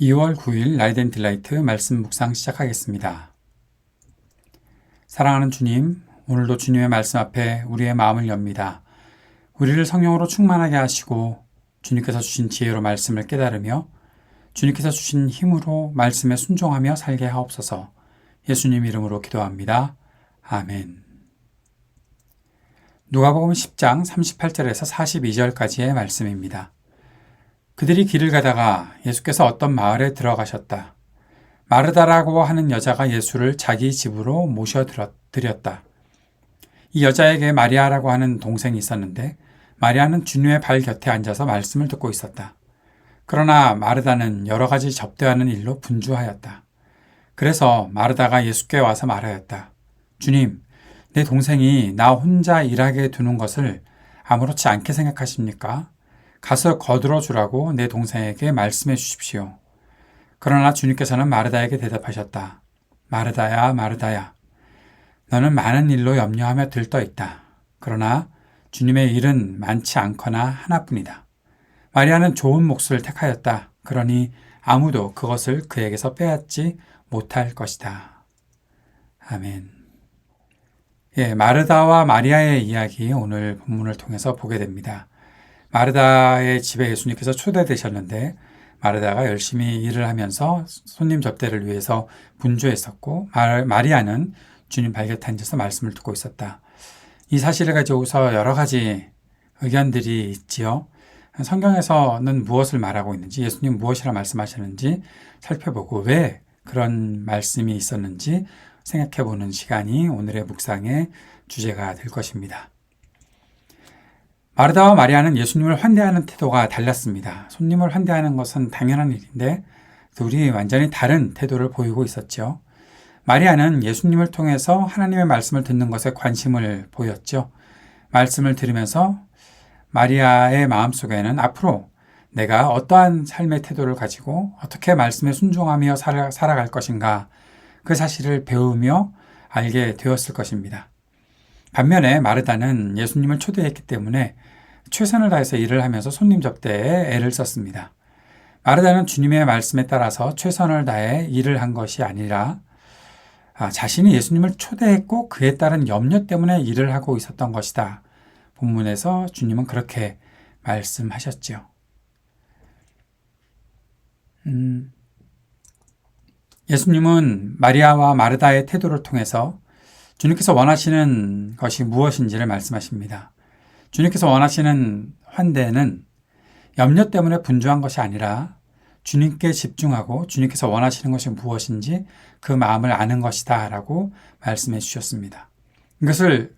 2월 9일 라이트 앤 딜라이트 말씀 묵상 시작하겠습니다. 사랑하는 주님, 오늘도 주님의 말씀 앞에 우리의 마음을 엽니다. 우리를 성령으로 충만하게 하시고 주님께서 주신 지혜로 말씀을 깨달으며 주님께서 주신 힘으로 말씀에 순종하며 살게 하옵소서. 예수님 이름으로 기도합니다. 아멘. 누가복음 10장 38절에서 42절까지의 말씀입니다. 그들이 길을 가다가 예수께서 어떤 마을에 들어가셨다. 마르다라고 하는 여자가 예수를 자기 집으로 모셔드렸다. 이 여자에게 마리아라고 하는 동생이 있었는데 마리아는 주님의 발 곁에 앉아서 말씀을 듣고 있었다. 그러나 마르다는 여러 가지 접대하는 일로 분주하였다. 그래서 마르다가 예수께 와서 말하였다. 주님, 내 동생이 나 혼자 일하게 두는 것을 아무렇지 않게 생각하십니까? 가서 거들어 주라고 내 동생에게 말씀해 주십시오. 그러나 주님께서는 마르다에게 대답하셨다. 마르다야, 마르다야. 너는 많은 일로 염려하며 들떠 있다. 그러나 주님의 일은 많지 않거나 하나뿐이다. 마리아는 좋은 몫을 택하였다. 그러니 아무도 그것을 그에게서 빼앗지 못할 것이다. 아멘. 마르다와 마리아의 이야기 오늘 본문을 통해서 보게 됩니다. 마르다의 집에 예수님께서 초대되셨는데 마르다가 열심히 일을 하면서 손님 접대를 위해서 분주했었고 마리아는 주님 발 곁에 앉아서 말씀을 듣고 있었다. 이 사실을 가지고서 여러 가지 의견들이 있지요. 성경에서는 무엇을 말하고 있는지, 예수님 무엇이라 말씀하셨는지 살펴보고 왜 그런 말씀이 있었는지 생각해보는 시간이 오늘의 묵상의 주제가 될 것입니다. 마르다와 마리아는 예수님을 환대하는 태도가 달랐습니다. 손님을 환대하는 것은 당연한 일인데 둘이 완전히 다른 태도를 보이고 있었죠. 마리아는 예수님을 통해서 하나님의 말씀을 듣는 것에 관심을 보였죠. 말씀을 들으면서 마리아의 마음속에는 앞으로 내가 어떠한 삶의 태도를 가지고 어떻게 말씀에 순종하며 살아갈 것인가 그 사실을 배우며 알게 되었을 것입니다. 반면에 마르다는 예수님을 초대했기 때문에 최선을 다해서 일을 하면서 손님 접대에 애를 썼습니다. 마르다는 주님의 말씀에 따라서 최선을 다해 일을 한 것이 아니라 자신이 예수님을 초대했고 그에 따른 염려 때문에 일을 하고 있었던 것이다. 본문에서 주님은 그렇게 말씀하셨죠. 예수님은 마리아와 마르다의 태도를 통해서 주님께서 원하시는 것이 무엇인지를 말씀하십니다. 주님께서 원하시는 환대는 염려 때문에 분주한 것이 아니라 주님께 집중하고 주님께서 원하시는 것이 무엇인지 그 마음을 아는 것이다 라고 말씀해 주셨습니다. 이것을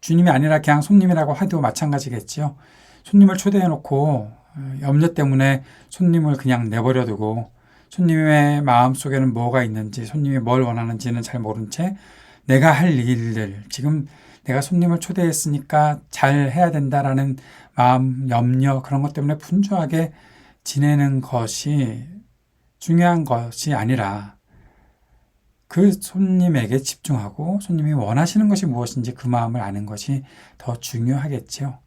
주님이 아니라 그냥 손님이라고 해도 마찬가지겠지요. 손님을 초대해 놓고 염려 때문에 손님을 그냥 내버려 두고 손님의 마음속에는 뭐가 있는지 손님이 뭘 원하는지는 잘 모른 채 내가 할 일들, 지금 내가 손님을 초대했으니까 잘 해야 된다라는 마음, 염려 그런 것 때문에 분주하게 지내는 것이 중요한 것이 아니라 그 손님에게 집중하고 손님이 원하시는 것이 무엇인지 그 마음을 아는 것이 더 중요하겠지요.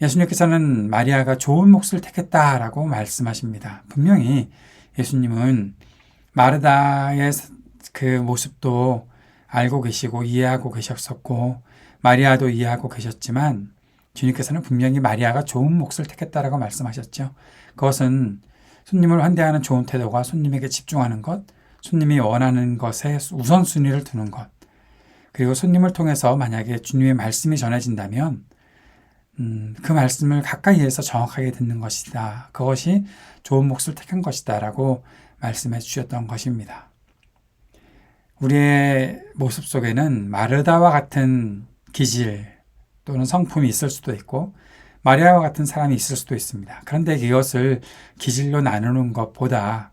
예수님께서는 마리아가 좋은 몫을 택했다라고 말씀하십니다. 분명히 예수님은 마르다의 그 모습도 알고 계시고 이해하고 계셨었고 마리아도 이해하고 계셨지만 주님께서는 분명히 마리아가 좋은 몫을 택했다라고 말씀하셨죠. 그것은 손님을 환대하는 좋은 태도가 손님에게 집중하는 것, 손님이 원하는 것에 우선순위를 두는 것, 그리고 손님을 통해서 만약에 주님의 말씀이 전해진다면 그 말씀을 가까이에서 정확하게 듣는 것이다. 그것이 좋은 몫을 택한 것이다 라고 말씀해 주셨던 것입니다. 우리의 모습 속에는 마르다와 같은 기질 또는 성품이 있을 수도 있고 마리아와 같은 사람이 있을 수도 있습니다. 그런데 이것을 기질로 나누는 것보다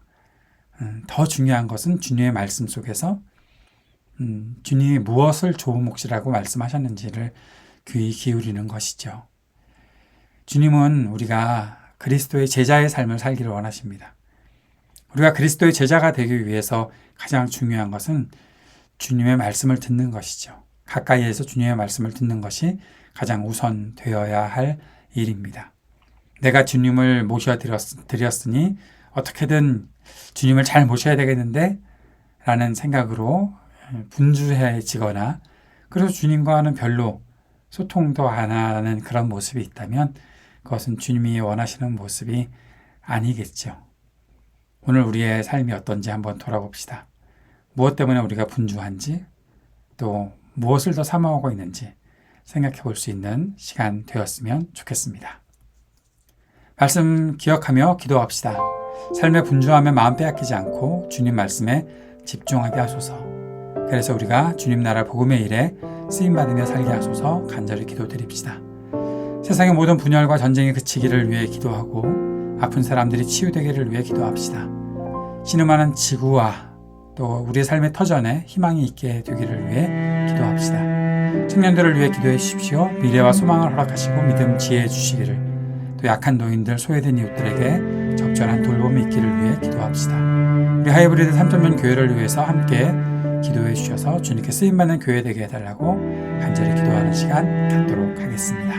더 중요한 것은 주님의 말씀 속에서 주님이 무엇을 좋은 몫이라고 말씀하셨는지를 귀 기울이는 것이죠. 주님은 우리가 그리스도의 제자의 삶을 살기를 원하십니다. 우리가 그리스도의 제자가 되기 위해서 가장 중요한 것은 주님의 말씀을 듣는 것이죠. 가까이에서 주님의 말씀을 듣는 것이 가장 우선되어야 할 일입니다. 내가 주님을 모셔드렸으니 어떻게든 주님을 잘 모셔야 되겠는데 라는 생각으로 분주해지거나 그래서 주님과는 별로 소통도 안 하는 그런 모습이 있다면 그것은 주님이 원하시는 모습이 아니겠죠. 오늘 우리의 삶이 어떤지 한번 돌아봅시다. 무엇 때문에 우리가 분주한지 또 무엇을 더 사모하고 있는지 생각해 볼 수 있는 시간 되었으면 좋겠습니다. 말씀 기억하며 기도합시다. 삶의 분주함에 마음 빼앗기지 않고 주님 말씀에 집중하게 하소서. 그래서 우리가 주님 나라 복음의 일에 쓰임받으며 살게 하소서 간절히 기도드립시다. 세상의 모든 분열과 전쟁이 그치기를 위해 기도하고 아픈 사람들이 치유되기를 위해 기도합시다. 신음하는 지구와 또 우리의 삶의 터전에 희망이 있게 되기를 위해 기도합시다. 청년들을 위해 기도해 주십시오. 미래와 소망을 허락하시고 믿음, 지혜 주시기를 또 약한 노인들, 소외된 이웃들에게 적절한 돌봄이 있기를 위해 기도합시다. 우리 하이브리드 3.0 교회를 위해서 함께 기도해 주셔서 주님께 쓰임받는 교회 되게 해달라고 간절히 기도하는 시간 갖도록 하겠습니다.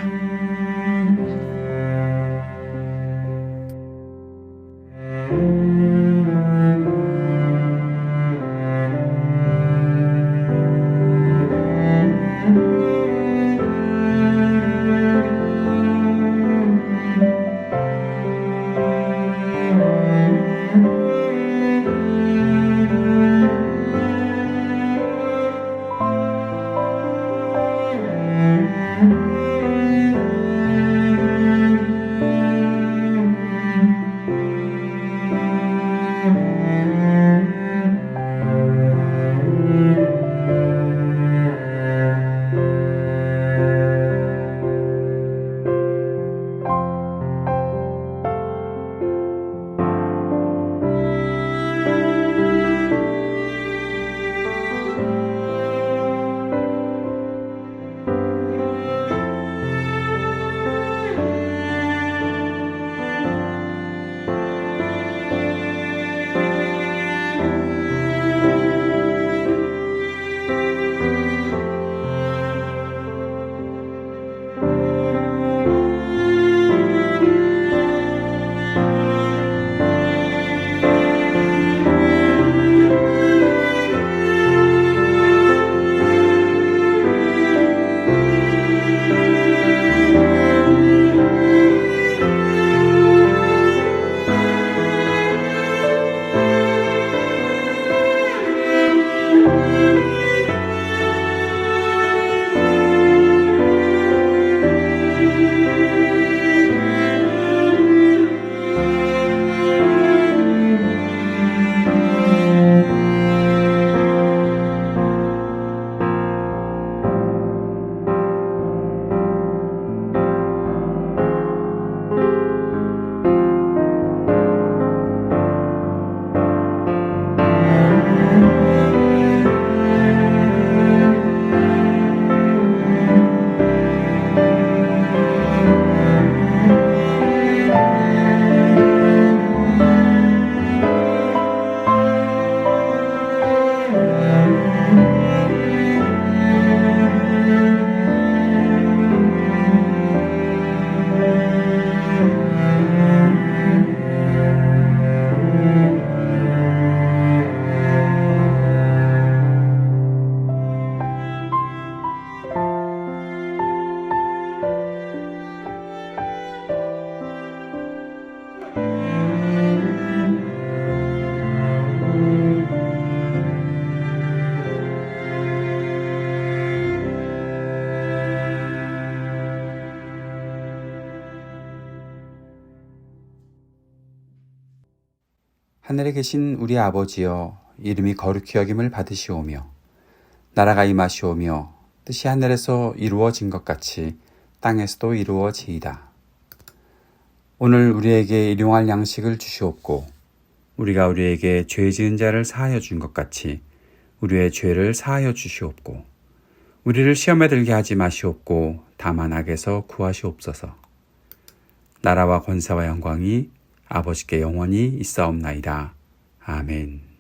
하늘에 계신 우리 아버지여, 이름이 거룩히 여김을 받으시오며 나라가 임하시오며 뜻이 하늘에서 이루어진 것 같이 땅에서도 이루어지이다. 오늘 우리에게 일용할 양식을 주시옵고 우리가 우리에게 죄 지은 자를 사하여 준 것 같이 우리의 죄를 사하여 주시옵고 우리를 시험에 들게 하지 마시옵고 다만 악에서 구하시옵소서. 나라와 권세와 영광이 아버지께 영원히 있사옵나이다. 아멘.